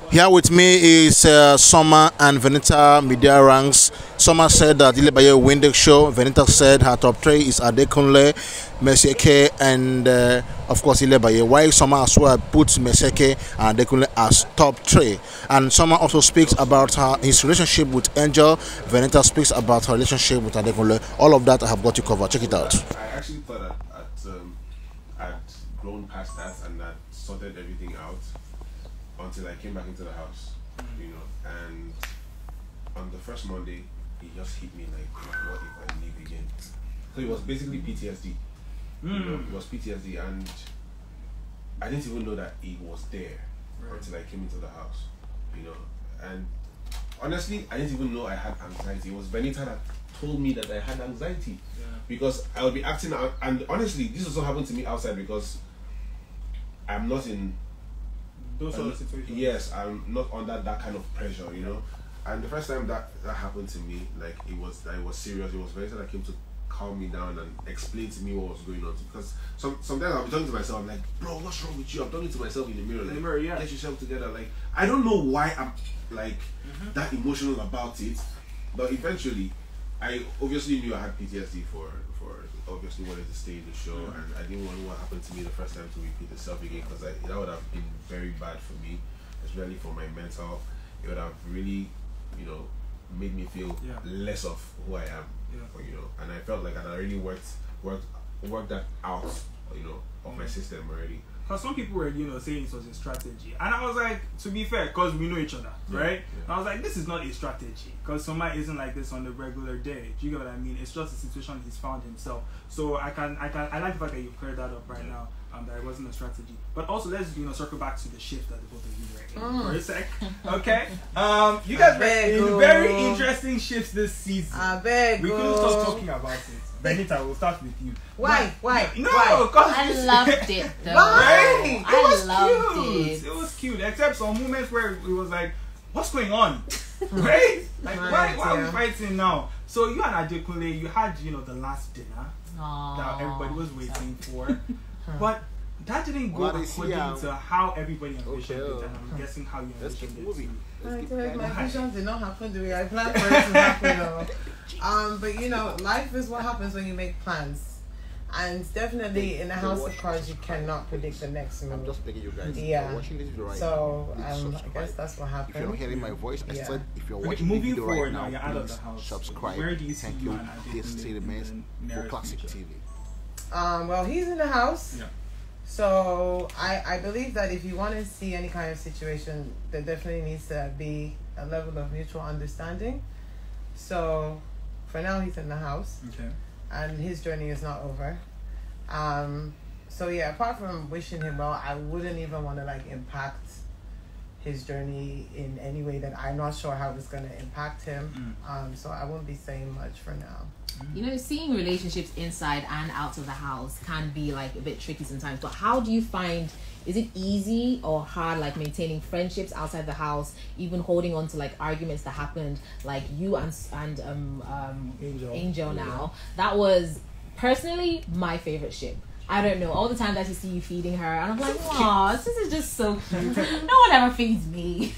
Here with me is Soma and Venita Media Ranks. Soma said that Ilebaye win the show. Venita said her top three is Adekunle, Meseke, and of course Ilebaye. While Soma as well puts Meseke and Adekunle as top three. And Soma also speaks about his relationship with Angel. Venita speaks about her relationship with Adekunle. All of that I have got you covered. Check it out. I actually thought I'd grown past that and I'd sorted everything out until I came back into the house, you know. And on the first Monday, it just hit me like, what if I leave again? So it was basically PTSD. You know, it was PTSD, and I didn't even know that it was there until I came into the house, you know. And honestly, I didn't even know I had anxiety. It was Venita that told me that I had anxiety, because I would be acting out. And honestly, this also happened to me outside because I'm not in those sort of situations. Yes, I'm not under that kind of pressure, you know. And the first time that happened to me, like it was serious. It was Venita that came to calm me down and explain to me what was going on. Because sometimes I'll be talking to myself, I'm like, bro, what's wrong with you? I'm talking to myself in the mirror, like, get yourself together. Like, I don't know why I'm like that emotional about it, but eventually, I obviously knew I had PTSD for obviously wanted to stay in the show, and I didn't want what happened to me the first time to repeat itself again, because that would have been very bad for me, especially for my mental. It would have really, you know, made me feel less of who I am, you know. And I felt like I already worked that out, you know, of my system already. Because some people were, you know, saying it was a strategy, and I was like, to be fair, because we know each other, right? And I was like, this is not a strategy, because Soma isn't like this on a regular day. Do you get what I mean? It's just a situation he's found himself. So I like the fact that you cleared that up right now, that it wasn't a strategy. But also, let's, you know, circle back to the shift that the both of you were in for a sec. Okay, you guys were in very interesting shifts this season. We couldn't stop talking about it. Benita, we'll start with you. Why? No, because I loved it though. Right? I loved it. It was cute, except some moments where it was like, what's going on? Right? Like, why are we fighting now? So you and Adekunle, you had, you know, the last dinner that everybody was waiting for, but that didn't go according to how everybody envisioned it, and I'm guessing how you envisioned it. My vision did not happen the way I planned for it to happen. But you know, life is what happens when you make plans, and definitely in a house of cards, you cannot predict the next move. I'm just begging you guys. Yeah. Watching this video right so now, I guess that's what happened. if you're not hearing my voice, I said if you're watching moving this video forward right now, now, you're out of please the house. subscribe. Where do you see Thank you you. and This remains for Classic TV. Well, he's in the house. Yeah. So I believe that if you want to see any kind of situation, there definitely needs to be a level of mutual understanding. So for now, he's in the house. Okay. And his journey is not over. So yeah, apart from wishing him well, I wouldn't even want to like impact his journey in any way that I'm not sure how it's going to impact him. So I won't be saying much for now. You know, seeing relationships inside and out of the house can be like a bit tricky sometimes, but how do you find, is it easy or hard, like maintaining friendships outside the house, even holding on to like arguments that happened, like you and Angel now? That was personally my favorite ship. I don't know, all the time that you see you feeding her, and I'm like, wow, this is just so cute. No one ever feeds me.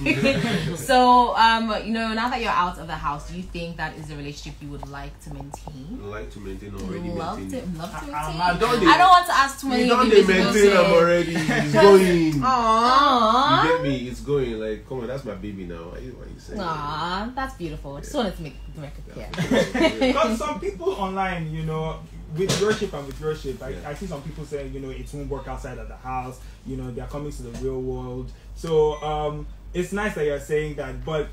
So, you know, now that you're out of the house, do you think that is a relationship you would like to maintain? Like to maintain already. Love to maintain. I don't want to ask too many. You don't maintain them already. It's going. Aww. You get me? It's going. Like, come on, that's my baby now. What are you saying? Aww, that's beautiful. I just wanted to make it clear. Because some people online, you know, with your ship and with your ship, I see some people saying, you know, it won't work outside of the house. You know, they're coming to the real world. So it's nice that you're saying that, but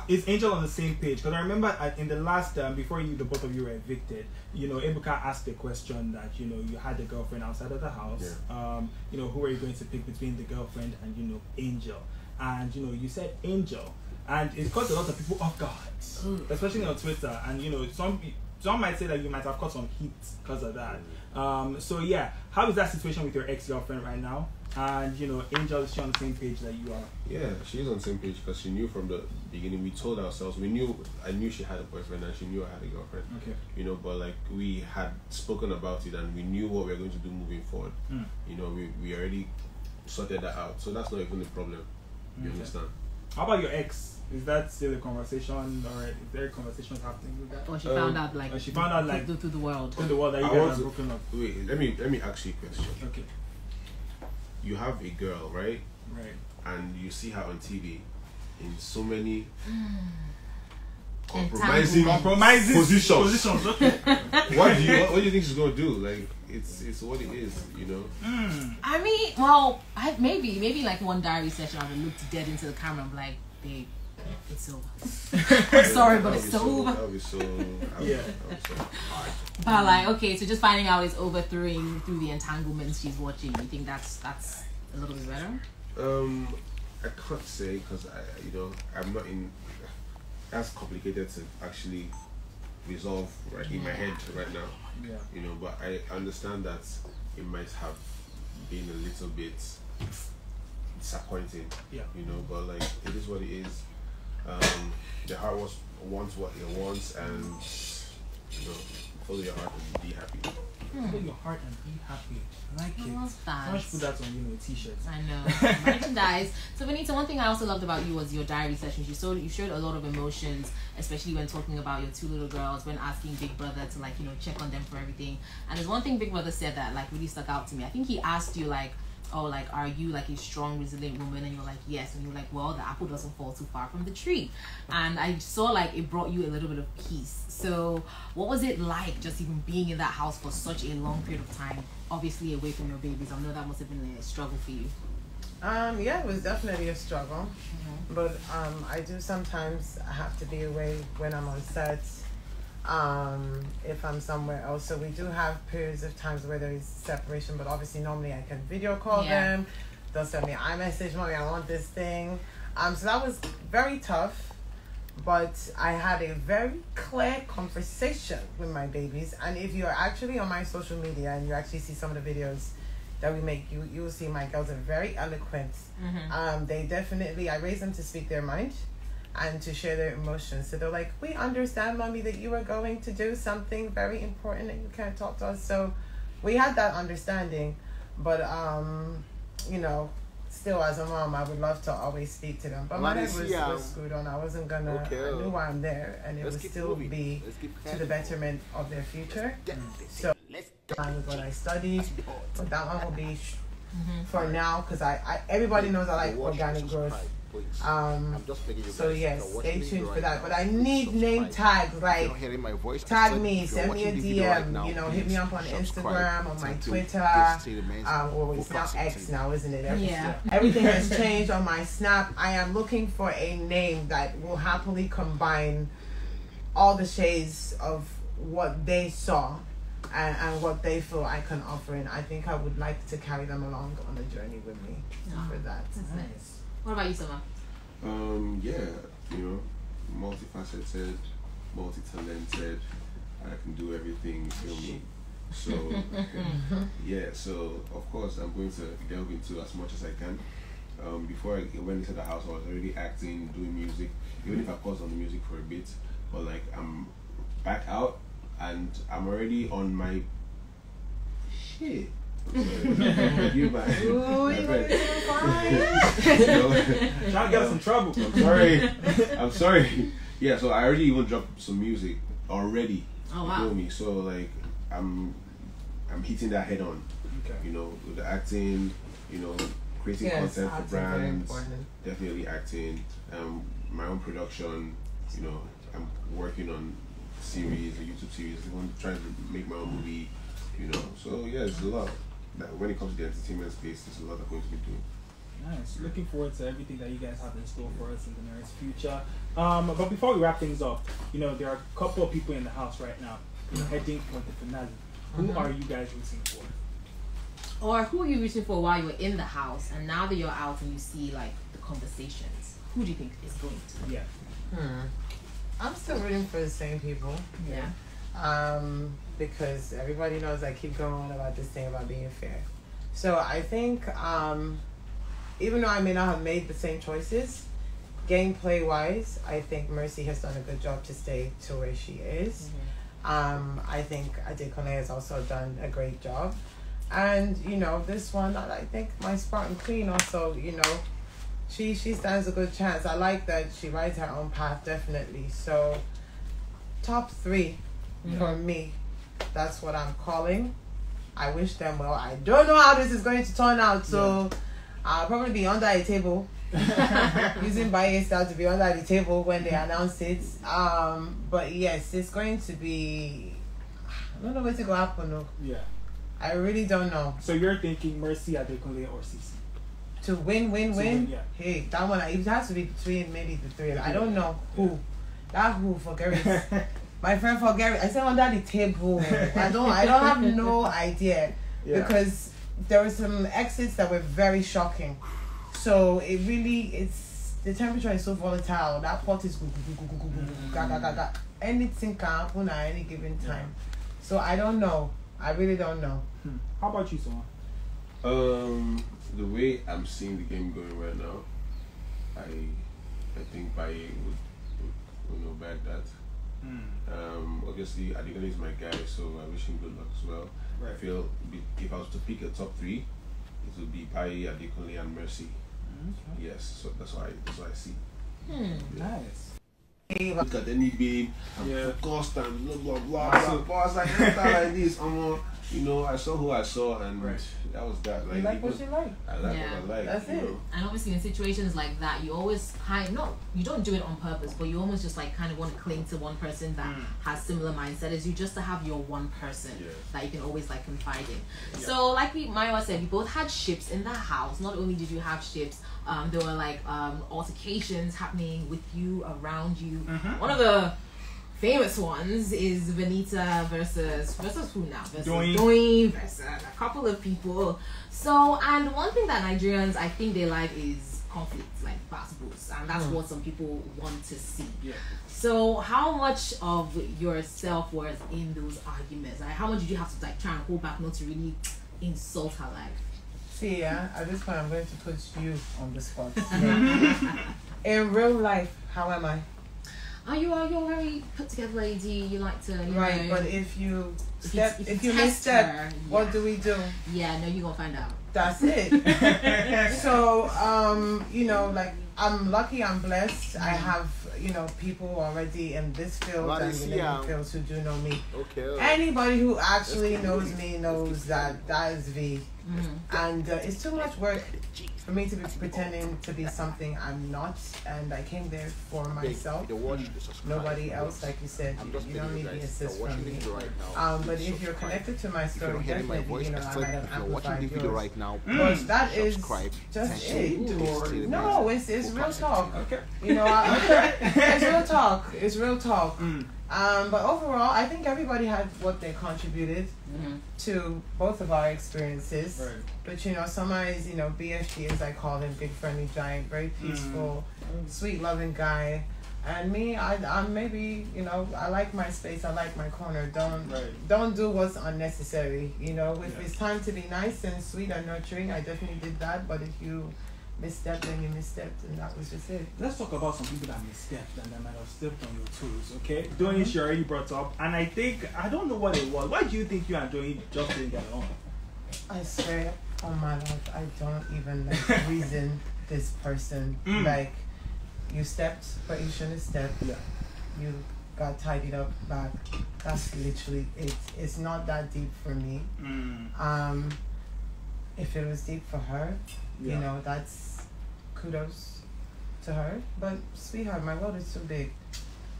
is Angel on the same page? Because I remember in the last, before the both of you were evicted, you know, Ebuka asked the question that, you know, you had a girlfriend outside of the house. You know, who are you going to pick between the girlfriend and, you know, Angel? And, you know, you said Angel. And it caused a lot of people off guard, especially on Twitter. And, you know, some might say that you might have caught some heat because of that. So yeah, how is that situation with your ex-girlfriend right now? And you know, Angel, is she on the same page that you are? Yeah, she's on the same page because she knew from the beginning. We told ourselves, I knew she had a boyfriend and she knew I had a girlfriend. Okay. You know, but like we had spoken about it and we knew what we were going to do moving forward. You know, we already sorted that out, so that's not even a problem. You understand? How about your ex? Is that still a conversation, or is there a conversation happening with that? Or she found out like Or she found out like through the world. through the world that you I guys want are to- broken up. Wait, let me ask you a question. Okay, You have a girl, right? right. And you see her on TV in so many Entanglement. Compromising Positions. Okay. what do you think she's gonna do? Like it's what it is, you know. I mean, well, maybe like one diary session, I would look dead into the camera and be like, babe, it's over. I'm sorry, but it's over. That would be so. Yeah. That would be so hard. But like, okay, so just finding out it's over through the entanglements she's watching. You think that's a little bit better? I can't say because I'm not in. That's complicated to actually resolve right in my head right now. Yeah. You know, but I understand that it might have been a little bit disappointing. Yeah. You know, but like it is what it is. The heart wants what it wants, and you know, follow your heart and be happy. Follow your heart and be happy. I like I it. love that. I should put that on t-shirts. I know. Merchandise. So Venita, one thing I also loved about you was your diary sessions. You showed a lot of emotions, especially when talking about your two little girls, when asking Big Brother to like, check on them for everything. And there's one thing Big Brother said that like really stuck out to me. I think he asked you like, oh, like, are you like a strong, resilient woman? And you're like, yes. And you're like, well, the apple doesn't fall too far from the tree. And I saw like it brought you a little bit of peace. So what was it like just even being in that house for such a long period of time, obviously away from your babies? I know that must have been a struggle for you. Yeah, it was definitely a struggle. Mm-hmm. But I do sometimes have to be away when I'm on set. If I'm somewhere else, so we do have periods of times where there is separation, but obviously normally I can video call them. They'll send me iMessage, mommy, I want this thing. So that was very tough, but I had a very clear conversation with my babies. And if you're actually on my social media and you actually see some of the videos that we make, you will see my girls are very eloquent. Mm-hmm. They definitely, I raise them to speak their mind and to share their emotions. So they're like, we understand, mommy, that you are going to do something very important and you can't talk to us. So we had that understanding, but still as a mom, I would love to always speak to them. But my head was screwed on. I wasn't gonna, I knew why I'm there, and it would still be to the betterment of their future. So that was what I studied, but that one will be for now, because everybody knows I like organic growth. So yes, stay tuned for that. But I need name tags, like tag me, send me a DM, hit me up on Instagram, on my Twitter, or it's now X now, isn't it? Everything has changed on my Snap. I am looking for a name that will happily combine all the shades of what they saw and what they feel I can offer, and I think I would like to carry them along on the journey with me for that. That's nice. What about you, Soma? Multifaceted, multi-talented. I can do everything, you feel me? So, so of course I'm going to delve into as much as I can. Before I went into the house, I was already acting, doing music, even if I paused on the music for a bit. But like, I'm back out and I'm already on my shit. You my friend. Trying to get us in trouble. I'm sorry. Yeah, so I already even dropped some music already. Oh You wow. feel me? So like I'm hitting that head on. Okay. With the acting, creating content for brands. Definitely acting. My own production. I'm working on series, a YouTube series. I'm trying to make my own movie. So yeah, it's a lot. When it comes to the entertainment space, there's a lot I'm going to be doing. Nice. Looking forward to everything that you guys have in store for us in the nearest future. But before we wrap things up, there are a couple of people in the house right now heading for the finale. Who are you guys rooting for? Or who are you rooting for while you're in the house, and now that you're out and you see like the conversations, who do you think is going to? Yeah. I'm still rooting for the same people. Yeah. Because everybody knows I keep going on about this thing about being fair. So I think, even though I may not have made the same choices, gameplay wise, I think Mercy has done a good job to stay to where she is. I think Adekone has also done a great job. And, this one, I think my Spartan Queen also, she stands a good chance. I like that she rides her own path, definitely. So, top 3 for me. That's what I'm calling. I wish them well. I don't know how this is going to turn out, so I'll probably be under a table. Using Baye style to be under the table when they announce it. But yes, it's going to be. I don't know what's going to happen. No. Yeah. I really don't know. So you're thinking Mercy, Adekunle, or Cece? To win? Yeah. Hey, that one, it has to be between maybe the 3. I don't know who. That who for Gary. My friend for Gary. I said under the table. I don't have no idea. Because there were some exits that were very shocking. So it's the temperature is so volatile. That pot is anything can happen at any given time. So I don't know. I really don't know. How about you, Soma? The way I'm seeing the game going right now, I think Baye would know about that. Obviously, Adekunle is my guy, so I wish him good luck as well. Right. I feel if I was to pick a top 3, it would be Baye, Adekunle, and Mercy. Okay. Yes, so that's what I see. Nice. Look at any babe, I'm focused and blah blah blah. But I was like, like this, I saw who I saw, and that was that. Like, you like what you like. I like what I like. That's it. And obviously in situations like that, you always you don't do it on purpose, but you almost just like kind of want to cling to one person that has similar mindset as you, just to have your one person that you can always like confide in. So like Maiwa said, you both had ships in the house. Not only did you have ships, there were like altercations happening with you, around you. One of the famous ones is Venita versus who now? Versus Doing versus a couple of people. So, and one thing that Nigerians, I think they like is conflict, like battles, and that's what some people want to see. So how much of your self-worth in those arguments? Like, how much did you have to like try and hold back not to really insult her life? See, at this point I'm going to put you on the spot. In real life, how am I? You're a very put together lady. You like to, you know, but if you misstep, what do we do? Yeah, no, you're gonna find out. That's it. So, like I'm lucky, I'm blessed. I have, people already in this field and related fields who do know me. Okay. Anybody who actually knows me knows that is V. And it's too much work for me to be pretending to be something I'm not, and I came there for myself. Nobody else, like you said, you don't need the assist from me. But if you're connected to my story, definitely, I might have amplified yours. But that is just it. No, it's real talk. Okay. It's real talk. It's real talk. But overall, I think everybody had what they contributed to both of our experiences. Right. But Soma is, BFG as I call him, big friendly giant, very peaceful, sweet loving guy. And me, I'm maybe, I like my space, I like my corner. Don't do what's unnecessary. If it's time to be nice and sweet and nurturing, I definitely did that. But if you misstepped, then you misstepped, and that was just it. Let's talk about some people that misstepped and that might have stepped on your toes, okay? Doing she already brought up, and I don't know what it was. Why do you think you and Doing just didn't get along? I swear on my life, I don't even reason this person. Like, you stepped, but you shouldn't have stepped. Yeah. You got tidied up back. That's literally it. It's not that deep for me. If it was deep for her, that's kudos to her. But sweetheart, my world is too big.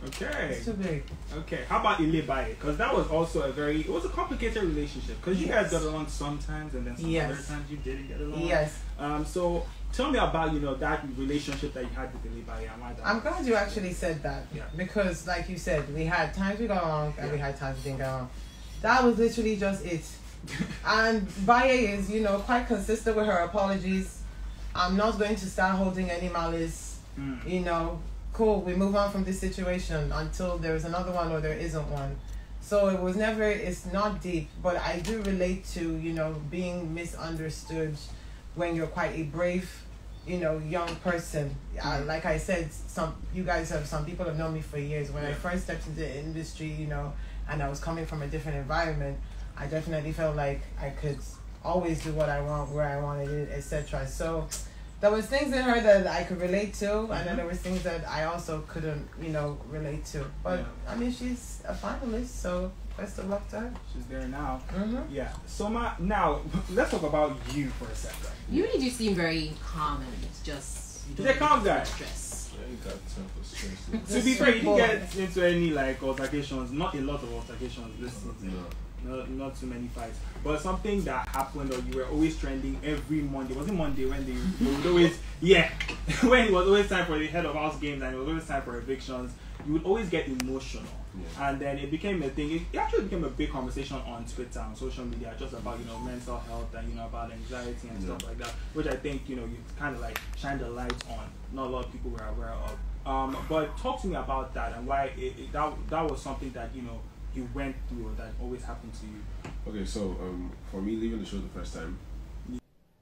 Okay. It's too big. Okay. How about Ilebaye? Because that was also it was a complicated relationship. Because you guys got along sometimes, and then some other times you didn't get along. Yes. So tell me about that relationship that you had with Ilebaye and why that. I'm glad you actually said that. Yeah. Because like you said, we had times we got along and we had times we didn't get along. That was literally just it. And Baye is, quite consistent with her apologies. I'm not going to start holding any malice. Cool, we move on from this situation until there is another one or there isn't one. So it's not deep, but I do relate to, being misunderstood when you're quite a brave, young person. Like I said, some people have known me for years. When I first stepped into the industry, and I was coming from a different environment, I definitely felt like I could always do what I want, where I wanted it, etc. So there was things in her that I could relate to, and then there was things that I also couldn't, relate to. But I mean, she's a finalist, so best of luck to her. She's there now. Mm-hmm. Yeah. Soma, now let's talk about you for a second. You really do seem very calm and just. He's a calm guy. Stress. I ain't got time for stress. To be fair, you didn't get into any like altercations. Not a lot of altercations this season. Not too many fights. But something that happened, or you were always trending every Monday. Was it Monday when they would always when it was always time for the head of house games and it was always time for evictions, you would always get emotional. Yeah. And then it became a thing. It actually became a big conversation on Twitter, on social media, just about mental health and about anxiety and stuff like that, which I think you kind of like shined a light on. Not a lot of people were aware of. But talk to me about that and why that was something that you went through or that always happened to you. Okay, so for me leaving the show the first time.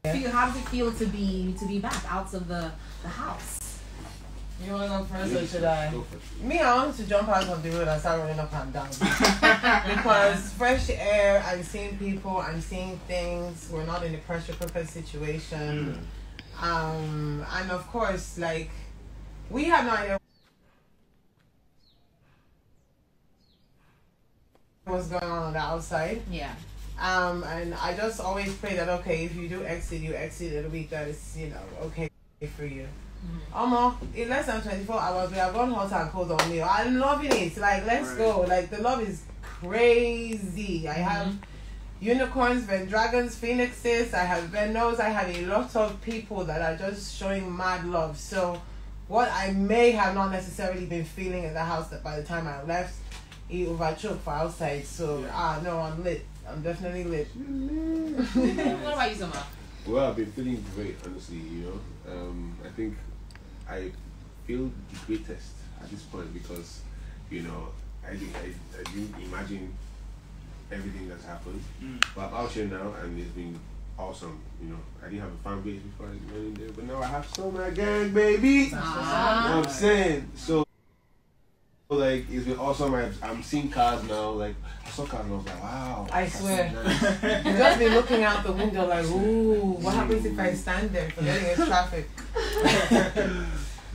How does it feel to be back out of the house? You want to go first or should I? Go first. Me, I wanted to jump out on the road and start running up and down. Because fresh air, I'm seeing people, I'm seeing things. We're not in a pressure cooker situation. And of course, like, we have no idea what's going on the outside. Yeah. And I just always pray that, okay, if you do exit, you exit at a week that is, okay for you. In less than 24 hours, we have gone hot and cold on me. I'm loving it. Like, let's go. Like, the love is crazy. I have unicorns, dragons, phoenixes. I have Venos. I have a lot of people that are just showing mad love. So, what I may have not necessarily been feeling in the house that by the time I left, it overtook for outside. So, no, I'm lit. I'm definitely lit. What about you, Soma? Well, I've been feeling great, honestly, I think I feel the greatest at this point because, I didn't imagine everything that's happened. But I'm out here now and it's been awesome, I didn't have a fan base before I went in there, but now I have Soma gang, baby! You know what I'm saying? So, like, it's been awesome. I'm seeing cars now. Like, I saw cars and I was like, wow. I swear. Nice. You just be looking out the window like, ooh, what happens if I stand there forgetting it's traffic?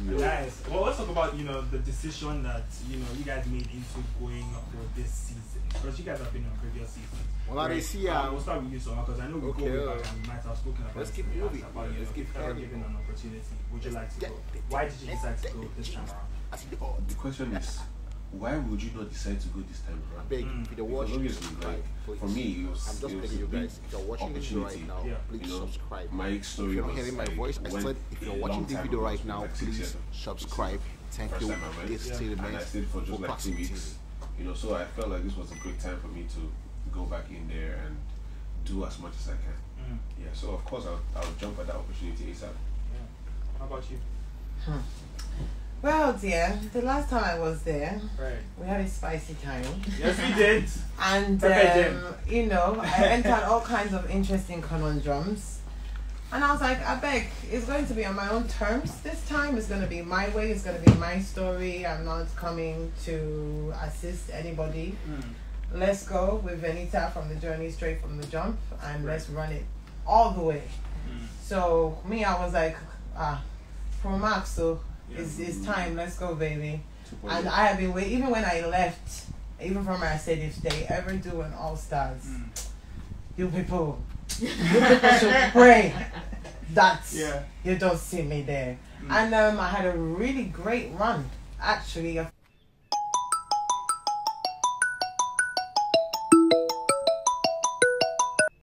Nice. Well, let's talk about, the decision that, you guys made into going for this season. Because you guys have been on previous seasons. Well, right? We'll start with you, Soma, because I know we go back and we might have spoken about let's keep moving. Let's keep given an opportunity. Would you like to go? Why did you decide to go this time around? The question is, why would you not decide to go this time around? If you're watching, obviously, like, for me, it was, I'm just begging you guys. If you're watching this video right now, please subscribe. My story if you're was, hearing my voice, I said if you're watching this video right now, please subscribe. Thank you. This is and I stayed for just like 2 weeks. So I felt like this was a great time for me to go back in there and do as much as I can. Yeah, so of course I'll jump at that opportunity ASAP. Yeah. How about you? Well, dear, the last time I was there, we had a spicy time. Yes, we did. And, I entered all kinds of interesting conundrums. And I was like, I beg, it's going to be on my own terms this time. It's going to be my way. It's going to be my story. I'm not coming to assist anybody. Let's go with Venita from the journey, straight from the jump, and let's run it all the way. So, me, I was like, Pro Max, so it's time. Let's go, baby. And I have been waiting, even when I left, even from I said, if they ever do an All-Stars, you people should pray that you don't see me there. And I had a really great run, actually.